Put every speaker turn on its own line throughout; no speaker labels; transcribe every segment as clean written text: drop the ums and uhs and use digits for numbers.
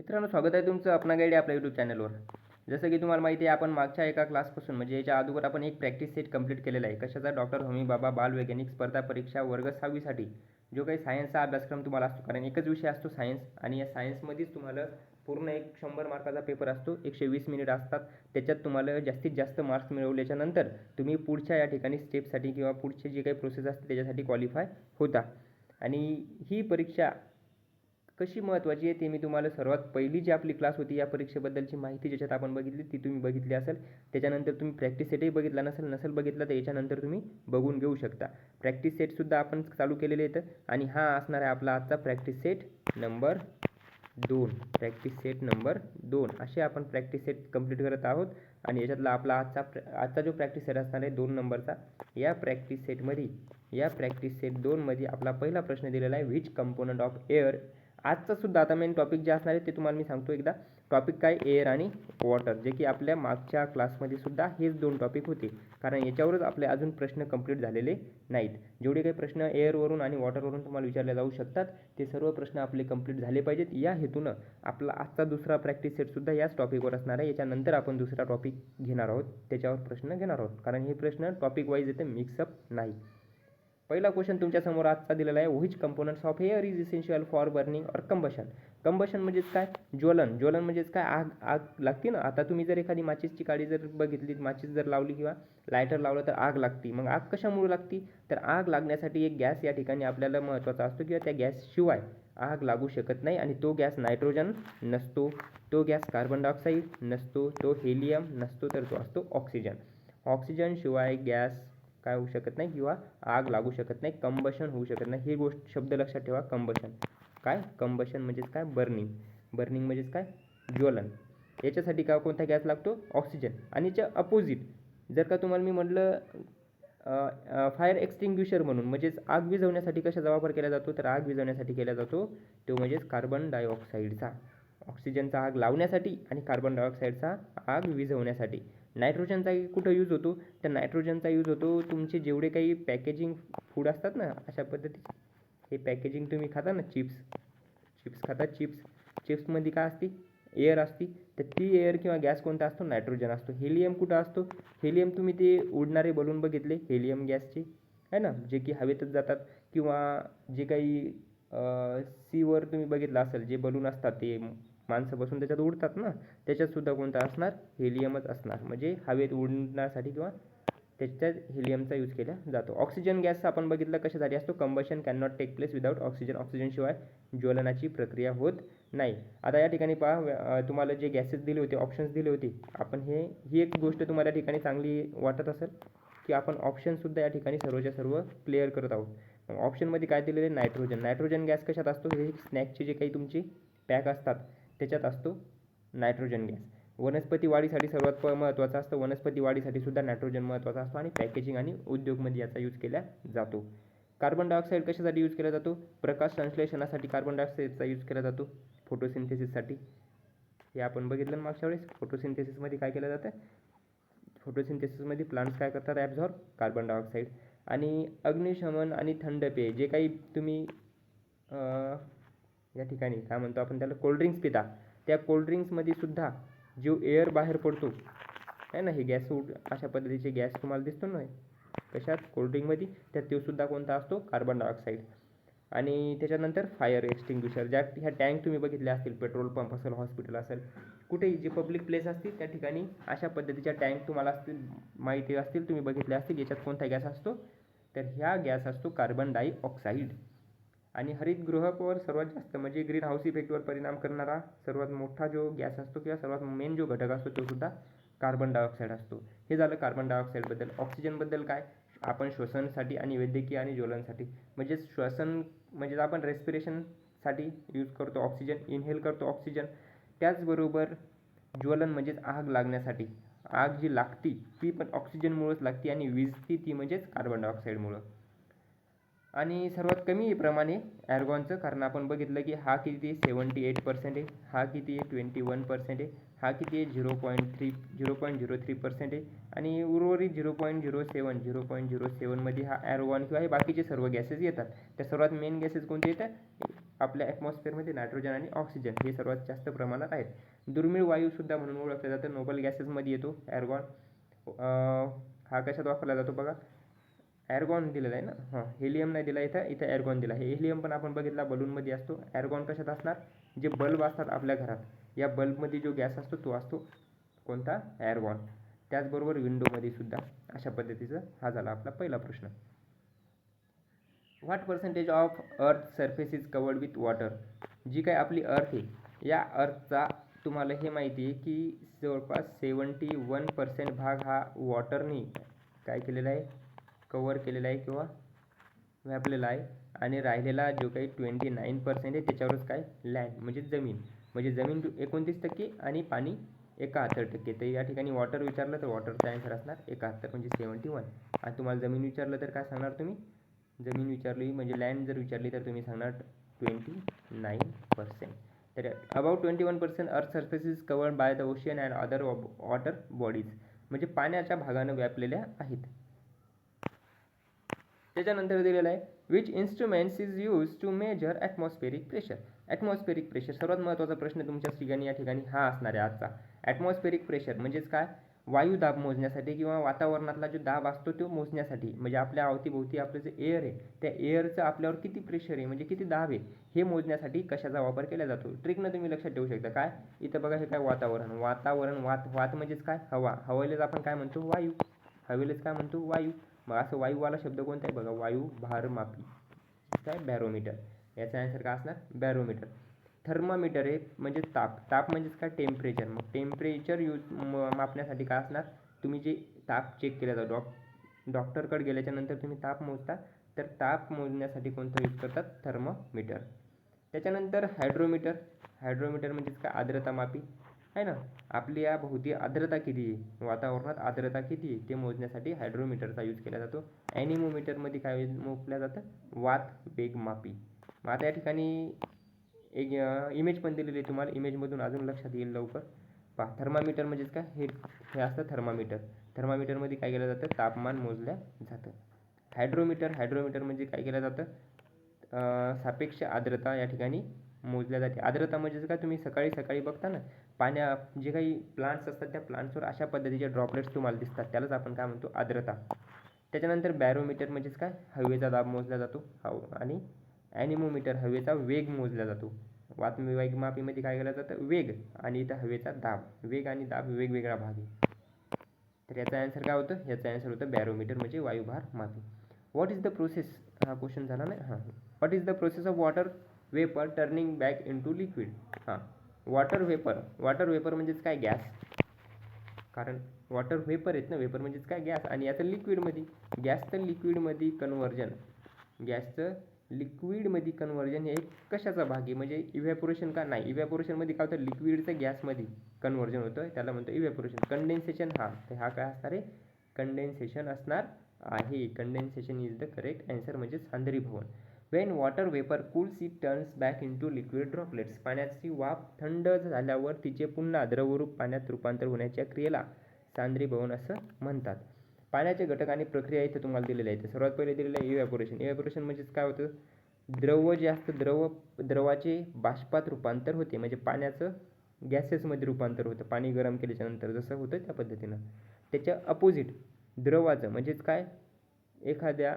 मित्रांनो, स्वागत आहे तुमचं अपना गाईड आपल्या यूट्यूब चॅनलवर. जसं की तुम्हाला माहिती आहे, आपण मागच्या एका क्लासपासून म्हणजे याच्या अगोदर आपण एक प्रॅक्टिस सेट कंप्लीट केलेला आहे. कशाचा? डॉक्टर होमी बाबा बालवैज्ञानिक स्पर्धा परीक्षा वर्ग 6वीसाठी जो काही सायन्सचा अभ्यासक्रम तुम्हाला असतो, कारण एकच विषय असतो सायन्स, आणि या सायन्समध्येच तुम्हाला पूर्ण एक 100 मार्काचा पेपर असतो. 120 मिनिट असतात. त्याच्यात तुम्हाला जास्तीत जास्त मार्क्स मिळवल्याच्या नंतर तुम्ही पुढच्या या ठिकाणी स्टेपसाठी किंवा पुढचे जे काही प्रोसेस असते त्याच्यासाठी क्वालिफाय होता. आणि ही परीक्षा कशी महत्त्वाची आहे ते मी तुम्हाला सर्वात पहिली जी आपली क्लास होती या परीक्षेबद्दलची माहिती ज्याच्यात आपण बघितली ती तुम्ही बघितली असेल. त्याच्यानंतर तुम्ही प्रॅक्टिस सेटही बघितला नसेल बघितला तर याच्यानंतर तुम्ही बघून घेऊ शकता. प्रॅक्टिस सेटसुद्धा आपण चालू केलेले आहेत आणि हा असणार आहे आपला आजचा practice set number 2. Practice set number 2 असे आपण प्रॅक्टिस सेट कंप्लीट करत आहोत. आणि याच्यातला आपला आजचा जो प्रॅक्टिस सेट असणार आहे 2 नंबरचा, या प्रॅक्टिस सेट 2मध्ये आपला पहिला प्रश्न दिलेला आहे, व्हिच कंपोनंट ऑफ एअर. आजचा सुद्धा आता मेन टॉपिक जे असणार आहे ते तुम्हाला मी सांगतो एकदा. टॉपिक काय? एअर आणि वॉटर, जे की आपल्या मागच्या क्लासमध्ये सुद्धा हेच 2 टॉपिक होते, कारण याच्यावरच आपले अजून प्रश्न कंप्लीट झालेले नाहीत. जेवढे काही प्रश्न एअरवरून आणि वॉटरवरून तुम्हाला विचारले जाऊ शकतात ते सर्व प्रश्न आपले कंप्लीट झाले पाहिजेत. या हेतूनं आपला आजचा दुसरा प्रॅक्टिस सेटसुद्धा याच टॉपिकवर असणार आहे. याच्यानंतर आपण दुसरा टॉपिक घेणार आहोत, त्याच्यावर प्रश्न घेणार आहोत, कारण हे प्रश्न टॉपिक वाईज येते, मिक्सअप नाही. पहिला क्वेश्चन तुमच्यासमोर आजचा दिलेला आहे, which components of air is essential for burning or combustion. Combustion म्हणजेच काय? ज्वलन. ज्वलन म्हणजेच काय? आग लागते ना. आता तुम्ही जर एखादी माचीसची काडी जर बघितली, माचीस जर लावली किंवा लायटर लावलं तर आग लागते. मग आग कशामुळे लागते? तर आग लागण्यासाठी एक गॅस या ठिकाणी आपल्याला महत्त्वाचा असतो, किंवा त्या गॅसशिवाय आग लागू शकत नाही. आणि तो गॅस नायट्रोजन नसतो, तो गॅस कार्बन डायऑक्साईड नसतो, तो हेलियम नसतो, तर तो असतो ऑक्सिजन. ऑक्सिजनशिवाय गॅस काय होऊ शकत नाही किंवा आग लागू शकत नाही, कंबशन होऊ शकत नाही. ही गोष्ट शब्द लक्षात ठेवा. कंबशन काय? कंबशन म्हणजेच काय? बर्निंग. बर्निंग म्हणजेच काय? ज्वलन. याच्यासाठी का कोणता गॅस लागतो? ऑक्सिजन. आणि याच्या अपोजिट जर का तुम्हाला मी म्हटलं फायर एक्सटिंग्विशर म्हणून, म्हणजेच आग विझवण्यासाठी कशाचा वापर केला जातो? तर आग विझवण्यासाठी केला जातो तो म्हणजेच कार्बन डायऑक्साईडचा. ऑक्सिजनचा आग लावण्यासाठी आणि कार्बन डायऑक्साईडचा आग विझवण्यासाठी. नायट्रोजनचा कुठं यूज होतो? तर नायट्रोजनचा यूज होतो तुमचे जेवढे काही पॅकेजिंग फूड असतात ना, अशा पद्धतीचे हे पॅकेजिंग तुम्ही खाता ना, चिप्स खाता. चिप्समध्ये काय असते? एअर असते. तर ती एअर किंवा गॅस कोणता असतो? नायट्रोजन असतो. हेलियम कुठं असतो? हेलियम तुम्ही ते उडणारे बलून बघितले हेलियम गॅसचे, आहे ना, जे की हवेतच जातात. किंवा जे काही सीवर तुम्ही बघितलं असेल, जे बलून असतात ते माणसं बसून त्याच्यात उडतात ना, त्याच्यातसुद्धा कोणता असणार? हेलियमच असणार. म्हणजे हवेत उडण्यासाठी किंवा त्याच्यात हेलियमचा यूज केला जातो. ऑक्सिजन गॅस आपण बघितलं कशासाठी असतो? Combustion can not take place without oxygen. ऑक्सिजनशिवाय ज्वलनाची प्रक्रिया होत नाही. आता या ठिकाणी पहा, तुम्हाला जे गॅसेस दिले होते, ऑप्शन्स दिले होते, आपण ही एक गोष्ट तुम्हाला या ठिकाणी चांगली वाटत असेल की आपण ऑप्शनसुद्धा या ठिकाणी सर्वच्या सर्व क्लिअर करत आहोत. मग ऑप्शनमध्ये काय दिलेलं आहे? नायट्रोजन. नायट्रोजन गॅस कशात असतो? हे स्नॅक्सचे जे काही तुमचे पॅक असतात त्याच्यात असतो नायट्रोजन गॅस. वनस्पती वाढीसाठी सर्वात महत्त्वाचा असतं. वनस्पती वाढीसाठी सुद्धा नायट्रोजन महत्त्वाचा असतो आणि पॅकेजिंग आणि उद्योगमध्ये याचा यूज केला जातो. कार्बन डायऑक्साईड कशासाठी यूज केला जातो? प्रकाश संश्लेषणासाठी कार्बन डायऑक्साईडचा यूज केला जातो. फोटोसिंथेसिससाठी. हे आपण बघितलं ना मागच्या वेळेस. फोटोसिंथेसिसमध्ये काय केलं जातं? फोटोसिंथेसिसमध्ये प्लांट्स काय करतात? Absorb carbon dioxide. आणि अग्निशमन आणि थंड पेय जे काही तुम्ही या ठिकाणी काय म्हणतो आपण त्याला, कोल्ड्रिंक्स पिता, त्या कोल्ड्रिंक्समध्ये सुद्धा जो एअर बाहेर पडतो आहे ना, हे गॅस अशा पद्धतीचे गॅस तुम्हाला दिसतो ना कशात? कोल्ड्रिंकमध्ये. तर तो सुद्धा कोणता असतो? Carbon dioxide. आणि त्याच्यानंतर फायर एक्सटिंग्विशर. ह्या टँक तुम्ही बघितल्या असतील, पेट्रोल पंप असेल, हॉस्पिटल असेल, कुठेही जे पब्लिक प्लेस असतील त्या ठिकाणी अशा पद्धतीच्या टँक तुम्हाला माहिती असतील, तुम्ही बघितल्या असतील. याच्यात कोणता गॅस असतो? तर ह्या गॅस असतो कार्बन डायऑक्साईड. आणि हरितगृहावर सर्वात जास्त म्हणजे ग्रीन हाऊस इफेक्टवर परिणाम करणारा सर्वात मोठा जो गॅस असतो किंवा सर्वात मेन जो घटक असतो तो सुद्धा कार्बन डायऑक्साईड असतो. हे झालं कार्बन डायऑक्साईडबद्दल. ऑक्सिजनबद्दल काय? आपण श्वसनासाठी आणि वैद्यकीय आणि ज्वलनासाठी, म्हणजे श्वसन म्हणजे आपण रेस्पिरेशनसाठी यूज करतो ऑक्सिजन, इनहेल करतो ऑक्सिजन. त्याचबरोबर ज्वलन म्हणजेच आग लागण्यासाठी, आग जी लागती ती पण ऑक्सिजनमुळेच लागते आणि विझती ती म्हणजेच कार्बन डायऑक्साईडमुळं. आणि सर्वात कमी प्रमाणे ॲर्गॉनचं, कारण आपण बघितलं की हा किती 78% आहे, हा किती 21% आहे, हा किती 0.03% आहे, आणि उर्वरित 0.07मध्ये हा ॲर्गॉन किंवा हे बाकीचे सर्व गॅसेस येतात. त्या सर्वात मेन गॅसेस कोणते येतात? आपल्या ॲटमॉस्फिअरमध्ये नायट्रोजन आणि ऑक्सिजन हे सर्वात जास्त प्रमाणात आहेत. दुर्मिळ वायूसुद्धा म्हणून ओळखलं जातं. नोबल गॅसेसमध्ये येतो ॲर्गॉन. हा कशात वापरला जातो बघा, ॲर्गॉन दिलेला आहे ना, हेलियम नाही दिला इथं ॲर्गॉन दिला आहे. हेलियम पण आपण बघितला बलूनमध्ये असतो. ॲर्गॉन कशात असणार, जे बल्ब असतात आपल्या घरात, या बल्बमध्ये जो गॅस असतो तो असतो कोणता, ॲर्गॉन. त्याचबरोबर विंडोमध्ये सुद्धा अशा पद्धतीचा हा झाला आपला पहिला प्रश्न. What percentage of earth surface is covered with water. जी काय आपली अर्थ आहे, या अर्थचा तुम्हाला हे माहिती आहे की जवळपास 71% भाग हा वॉटरनी काय केलेला आहे, कवर केलेला आहे किंवा व्यापलेला आहे. आणि राहिलेला जो काही 29% आहे त्याच्यावरच काय, लँड म्हणजे जमीन. म्हणजे जमीन 29% आणि पाणी 71%. तर या ठिकाणी वॉटर विचारलं तर वॉटरचा आन्सर असणार 71 म्हणजे 71. आणि तुम्हाला जमीन विचारलं तर काय सांगणार तुम्ही, जमीन विचारली म्हणजे लँड जर विचारली तर तुम्ही सांगणार 29%. तर about 21% earth surface is covered by the ocean and other water bodies. म्हणजे पाण्याच्या भागानं व्यापलेल्या आहेत. त्याच्यानंतर दिलेलं आहे which instruments is use to measure atmospheric pressure. Atmospheric pressure सर्वात महत्त्वाचा प्रश्न तुमच्या ठिकाणी या ठिकाणी हा असणार आहे आजचा. ॲटमॉस्फेरिक प्रेशर म्हणजेच काय, वायुदाब मोजण्यासाठी किंवा वातावरणातला जो दाब असतो तो मोजण्यासाठी. म्हणजे आपल्या अवतीभोवती आपलं जे एअर आहे त्या एअरचं आपल्यावर किती प्रेशर आहे म्हणजे किती दाब आहे हे मोजण्यासाठी कशाचा वापर केला जातो. ट्रिकनं तुम्ही लक्षात ठेवू शकता. काय इथं बघा, हे काय वातावरण, वात म्हणजेच काय, हवा. हवेलाच आपण काय म्हणतो, वायू. हवेलाच काय म्हणतो, वायू. मग असं वायूवाला शब्द कोणता आहे बघा, वायू भारमापी, काय, बॅरोमीटर. याचा आन्सर काय असणार, बॅरोमीटर. थर्मामीटर आहे म्हणजे ताप म्हणजेच काय, टेम्परेचर. मग टेम्परेचर मापण्यासाठी काय असणार, तुम्ही जे ताप चेक केला जातो डॉक्टरकडे गेल्याच्या नंतर तुम्ही ताप मोजता, तर ताप मोजण्यासाठी कोणतं यूज करतात, थर्मामीटर. त्याच्यानंतर हायड्रोमीटर म्हणजेच काय, आर्द्रता मापी आहे ना. आपल्या भोवती आर्द्रता किती आहे, वातावरणात आर्द्रता किती आहे ते मोजण्यासाठी हायड्रोमीटरचा यूज केला जातो. ॲनिमोमीटरमध्ये काय मोजलं जातं, वात वेग मापी. मग आता या ठिकाणी एक इमेज पण दिलेली आहे तुम्हाला, इमेजमधून अजून लक्षात येईल लवकर. पहा, थर्मामीटर म्हणजेच काय, हे असतं थर्मामीटर. थर्मामीटरमध्ये काय केलं जातं, तापमान मोजलं जातं. हायड्रोमीटर म्हणजे काय केलं जातं, सापेक्ष आर्द्रता या ठिकाणी मोजल्या जाते. आर्द्रता म्हणजेच काय, तुम्ही सकाळी बघता ना, जे काही प्लांट्स असतात त्या प्लांट्सवर अशा पद्धतीचे ड्रॉपलेट्स तुम्हाला दिसतात, त्यालाच आपण काय म्हणतो, आर्द्रता. त्याच्यानंतर बॅरोमीटर म्हणजेच काय, हवेचा दाब मोजला जातो. आणि ॲनिमोमीटर हवेचा वेग मोजला जातो. वेगमापीमध्ये काय केलं जातं, वेग, आणि इथं हवेचा दाब. वेग आणि दाब वेगवेगळा भाग आहे. तर याचा आन्सर काय होतं, याचा आन्सर होतं बॅरोमीटर म्हणजे वायुभार मापी. व्हॉट इज द प्रोसेस, हा क्वेश्चन झाला ना. What is the process of water vapour turning back into liquid. Water vapour म्हणजेच काय, गॅस. कारण वॉटर वेपर आहेत ना, वेपर म्हणजेच काय, गॅस. आणि याचं लिक्विडमध्ये, गॅसचं लिक्विडमध्ये कन्व्हर्जन हे कशाचा भाग आहे, म्हणजे इव्हॅपोरेशन का नाही. इव्हॅपोरेशनमध्ये काय होतं, लिक्विडचं गॅसमध्ये कन्व्हर्जन होतं, त्याला म्हणतो इव्हॅपोरेशन. कंडेन्सेशन, तर हा काय असणार आहे, कंडेन्सेशन असणार आहे. Condensation is the correct answer, म्हणजे सांद्रीभवन. When water vapour cools it turns back into liquid droplets. पाण्याची वाफ थंड झाल्यावर तिचे पुन्हा द्रवरूप पाण्यात रूपांतर होण्याच्या क्रियेला सांद्रीभवन असं म्हणतात. पाण्याचे घटक आणि प्रक्रिया इथे तुम्हाला दिलेल्या आहेत. सर्वात पहिले दिलेलं आहे इव्हॅपोरेशन म्हणजेच काय होतं, द्रव जे असतं द्रवाचे बाष्पात रूपांतर होते, म्हणजे पाण्याचं गॅसेसमध्ये रूपांतर होतं. पाणी गरम केल्याच्यानंतर जसं होतं त्या पद्धतीनं. त्याच्या अपोजिट द्रवाचं म्हणजेच काय, एखाद्या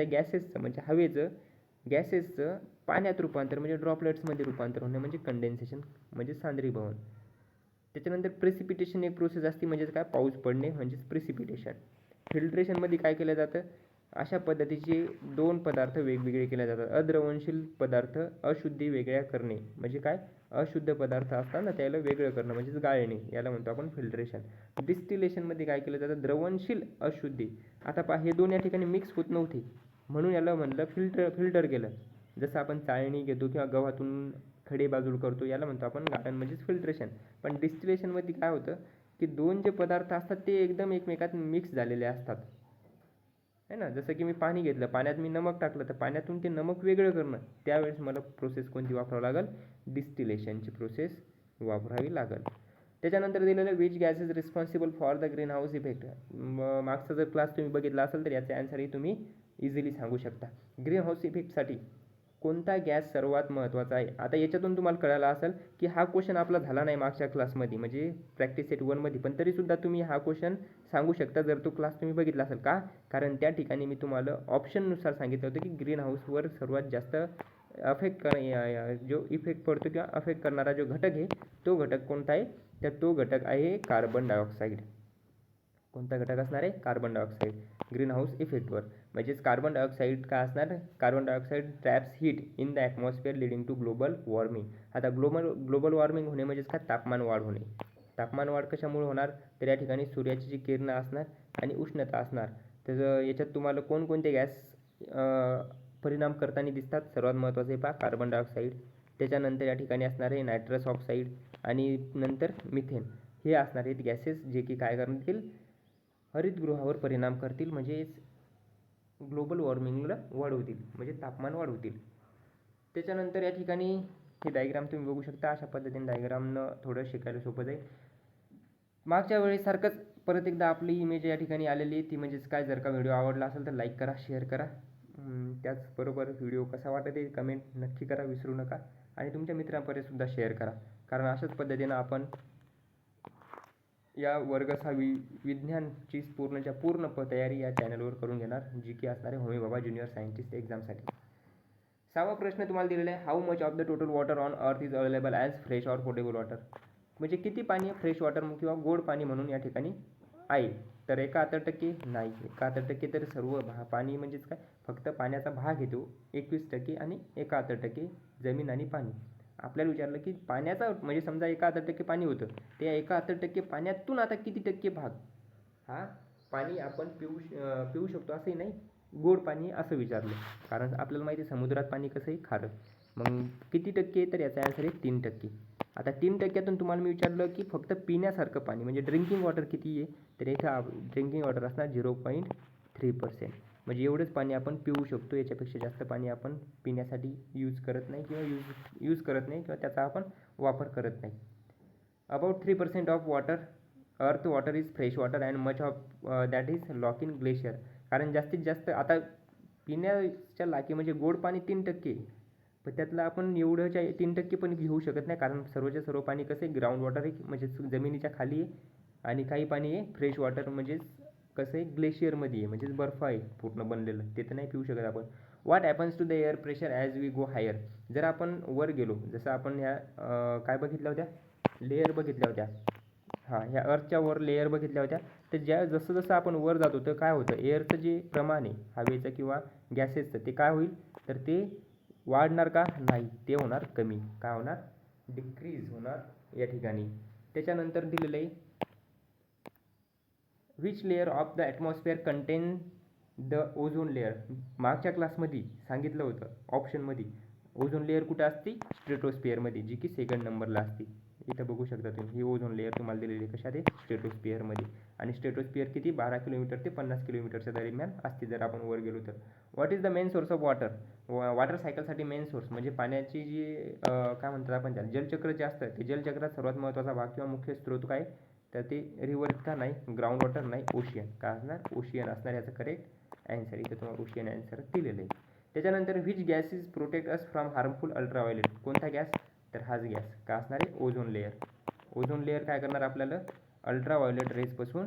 गॅसेसचं म्हणजे हवेचं गॅसेसचं पाण्यात रूपांतर म्हणजे ड्रॉपलेट्समध्ये रूपांतर होणे म्हणजे कंडेन्सेशन म्हणजे सांद्रीभवन. त्याच्यानंतर प्रेसिपिटेशन एक प्रोसेस असते, म्हणजेच काय, पाऊस पडणे म्हणजेच प्रेसिपिटेशन. फिल्ट्रेशनमध्ये काय केलं जातं, अशा पद्धतीचे दोन पदार्थ वेगवेगळे केले जातात. अद्रवणशील पदार्थ अशुद्धी वेगळ्या करणे म्हणजे काय, अशुद्ध पदार्थ असतात ना त्याला वेगळं करणं म्हणजेच गाळणे, याला म्हणतो आपण फिल्ट्रेशन. डिस्टिलेशनमध्ये काय केलं जातं, द्रवणशील अशुद्धी. आता पहा, हे दोन या ठिकाणी मिक्स होत नव्हते म्हणून याला म्हणलं फिल्टर केलं. जसं आपण चाळणी घेतो किंवा गव्हातून खडे बाजूला करतो, याला म्हणतो आपण गाळण म्हणजेच फिल्ट्रेशन. पण डिस्टिलेशनमध्ये काय होतं की दोन जे पदार्थ असतात ते एकदम एकमेकात मिक्स झालेले असतात, आहे ना. जसं की मी पाणी घेतलं, पाण्यात मी नमक टाकलं, तर पाण्यातून ते नमक वेगळं करणं, त्यावेळेस मला प्रोसेस कोणती वापरावी लागेल, डिस्टिलेशनची प्रोसेस वापरावी लागेल. त्याच्यानंतर दिलेलं which gas is responsible for the green house effect. मागचा जर क्लास तुम्ही बघितला असेल तर याचा आन्सरही तुम्ही इझिली सांगू शकता. ग्रीन हाऊस इफेक्टसाठी कोणता गॅस सर्वात महत्त्वाचा आहे? आता याच्यातून तुम्हाला कळालं असेल की हा क्वेश्चन आपला झाला नाही मागच्या क्लासमध्ये, म्हणजे प्रॅक्टिस सेट 1मध्ये, पण तरीसुद्धा तुम्ही हा क्वेश्चन सांगू शकता जर तो क्लास तुम्ही बघितला असेल. का? कारण त्या ठिकाणी मी तुम्हाला ऑप्शननुसार सांगितलं होतं की ग्रीन हाऊसवर सर्वात जास्त अफेक्ट जो इफेक्ट पडतो किंवा अफेक्ट करणारा जो घटक आहे तो घटक कोणता आहे? तर तो घटक आहे कार्बन डायऑक्साईड. कोणता घटक असणार आहे? कार्बन डायऑक्साईड ग्रीन हाऊस इफेक्टवर. म्हणजेच कार्बन डायऑक्साईड काय असणार? Carbon dioxide traps heat in the atmosphere leading to global warming. आता ग्लोबल वॉर्मिंग होणे म्हणजेच काय? तापमान वाढ होणे. तापमान वाढ कशामुळे होणार? तर या ठिकाणी सूर्याची जी किरणं असणार आणि उष्णता असणार. तर याच्यात तुम्हाला कोणकोणते गॅस परिणाम करताना दिसतात? सर्वात महत्त्वाचे पहा, कार्बन डायऑक्साईड, त्याच्यानंतर या ठिकाणी असणार आहे नायट्रस ऑक्साईड आणि नंतर मिथेन. हे असणार आहेत गॅसेस जे की काय करतील? हरितगृहावर परिणाम करतील, म्हणजेच ग्लोबल वॉर्मिंगला वाढवतील, म्हणजे तापमान वाढवतील. त्याच्यानंतर या ठिकाणी हे डायग्राम तुम्ही बघू शकता. अशा पद्धतीने डायग्रामनं थोडं शिकायला सोपं जाईल. मागच्या वेळेसारखंच परत एकदा आपली इमेज या ठिकाणी आलेली आहे, ती म्हणजेच काय? जर का व्हिडिओ आवडला असेल तर लाईक करा, शेअर करा. त्याचबरोबर व्हिडिओ कसा वाटत आहे कमेंट नक्की करा, विसरू नका. आणि तुमच्या मित्रांपर्यंत सुद्धा शेअर करा, कारण अशाच पद्धतीनं आपण या वर्ग 6वी विज्ञानची पूर्ण तयारी या चॅनलवर करून घेणार, जी की असणार आहे होमी बाबा ज्युनियर सायंटिस्ट एक्झामसाठी. 6वा प्रश्न तुम्हाला दिलेला आहे, how much of the total water on earth is available as fresh or potable water. म्हणजे किती पाणी फ्रेश वॉटर किंवा गोड पाणी म्हणून या ठिकाणी आहे? तर 71% नाही, 71% तर सर्व पाणी म्हणजेच काय? फक्त पाण्याचा भाग येतो 21% आणि 71% जमीन आणि पाणी. आपल्याला विचारलं की पाण्याचा म्हणजे समजा 71% पाणी होतं, त्या 71% पाण्यातून आता किती टक्के भाग हा पाणी आपण पिऊ शकतो असंही नाही, गोड पाणी असं विचारलं. कारण आपल्याला माहिती आहे समुद्रात पाणी कसं आहे? खारं. मग किती टक्के? तर याचा आन्सर आहे 3%. आता 3%तून तुम्हाला मी विचारलं की फक्त पिण्यासारखं पाणी म्हणजे ड्रिंकिंग वॉटर किती आहे? तर इथं ड्रिंकिंग वॉटर असणार 0.3%. म्हणजे एवढंच पाणी आपण पिऊ शकतो, याच्यापेक्षा जास्त पाणी आपण पिण्यासाठी यूज करत नाही किंवा यूज करत नाही किंवा त्याचा आपण वापर करत नाही. अबाउट 3% ऑफ वॉटर अर्थ water is fresh water and much of that is lock in glacier. कारण जास्तीत जास्त आता पिण्याच्या लाकी म्हणजे गोड पाणी 3%, पण त्यातलं आपण एवढंच्या 3% पण घेऊ शकत नाही, कारण सर्वच्या सर्व पाणी कसं आहे? ग्राउंड वॉटर आहे, म्हणजे जमिनीच्या खाली आहे. आणि काही पाणी आहे फ्रेश वॉटर, म्हणजेच कसं आहे? ग्लेशियरमध्ये आहे, म्हणजेच बर्फ आहे पूर्ण बनलेलं, ते तर नाही पिऊ शकत आपण. What happens to the air pressure as we go higher. जर आपण वर गेलो, जसं आपण ह्या काय बघितल्या होत्या? लेयर बघितल्या होत्या. ह्या अर्थच्या वर लेयर बघितल्या होत्या. तर जसं जसं आपण वर जातो तर काय होतं? एअरचं जे प्रमाण आहे हवेचं किंवा गॅसेसचं, ते काय होईल? तर ते वाढणार का? नाही, ते होणार कमी. काय होणार? डिक्रीज होणार या ठिकाणी. त्याच्यानंतर दिलेलं आहे, which layer of the atmosphere content the ozone layer. मागच्या क्लासमध्ये सांगितलं होतं ऑप्शनमध्ये, ओझोन लेअर कुठं असते? स्ट्रेटोस्फिअरमध्ये, जी की सेकंड नंबरला असते. इथं बघू शकता तुम्ही, ही ओझोन लेअर तुम्हाला दिलेली आहे कशात आहे? स्ट्रेटोस्फिअरमध्ये. आणि स्ट्रेटोस्फिअर किती? 12 किलोमीटर ते 50 किलोमीटरच्या दरम्यान असते जर आपण वर गेलो तर. What is the main source of water. Water सायकलसाठी मेन सोर्स म्हणजे पाण्याची जी काय म्हणतात आपण त्याला, जलचक्र जे असतं, ते जलचक्रात सर्वात महत्त्वाचा भाग किंवा मुख्य स्रोत काय? तर ते रिव्हर का नाही, ग्राउंड वॉटर नाही, ओशियन. काय असणार? ओशियन असणार याचं करेक्ट ॲन्सर. इथं तुम्हाला ओशियन ॲन्सर दिलेलं आहे. त्याच्यानंतर which gas is protect us from harmful ultraviolet. कोणता गॅस? तर हाच गॅस. काय असणार आहे? Ozone layer. ओझोन लेअर काय करणार आपल्याला? अल्ट्राव्हायोलेट रेजपासून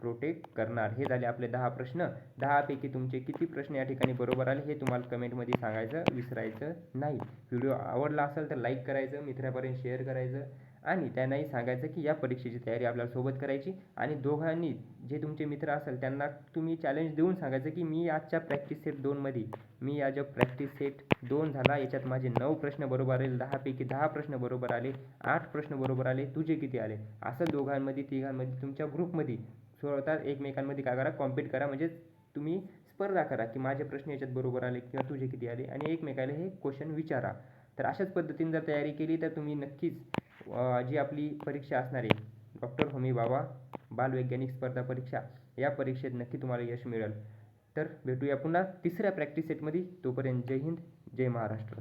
प्रोटेक्ट करणार. हे झाले आपले 10 प्रश्न. 10पैकी तुमचे किती प्रश्न या ठिकाणी बरोबर आले हे तुम्हाला कमेंटमध्ये सांगायचं विसरायचं नाही. व्हिडिओ आवडला असेल तर लाईक करायचं, मित्रापर्यंत शेअर करायचं आणि त्यांनाही सांगायचं की या परीक्षेची तयारी आपल्याला सोबत करायची. आणि दोघांनी जे तुमचे मित्र असेल त्यांना तुम्ही चॅलेंज देऊन सांगायचं की मी आजच्या प्रॅक्टिस सेट 2मध्ये मी आज प्रॅक्टिस सेट 2 झाला, याच्यात माझे 9 प्रश्न बरोबर आले, 10पैकी 10 प्रश्न बरोबर आले, 8 प्रश्न बरोबर आले, तुझे किती आले, असं दोघांमध्ये तिघांमध्ये तुमच्या ग्रुपमध्ये स्वतः एकमेकांमध्ये काय करा? कॉम्पीट करा. म्हणजे तुम्ही स्पर्धा करा की माझे प्रश्न याच्यात बरोबर आले किंवा तुझे किती आले, आणि एकमेकाला हे क्वेश्चन विचारा. तर अशाच पद्धतीने जर तयारी केली तर तुम्ही नक्कीच जी आपली परीक्षा असणार आहे डॉक्टर होमी बाबा बालवैज्ञानिक स्पर्धा परीक्षा, या परीक्षेत नक्की तुम्हाला यश मिळेल. तर भेटूया पुन्हा तिसऱ्या प्रॅक्टिस सेटमध्ये. तोपर्यंत जय हिंद, जय महाराष्ट्र.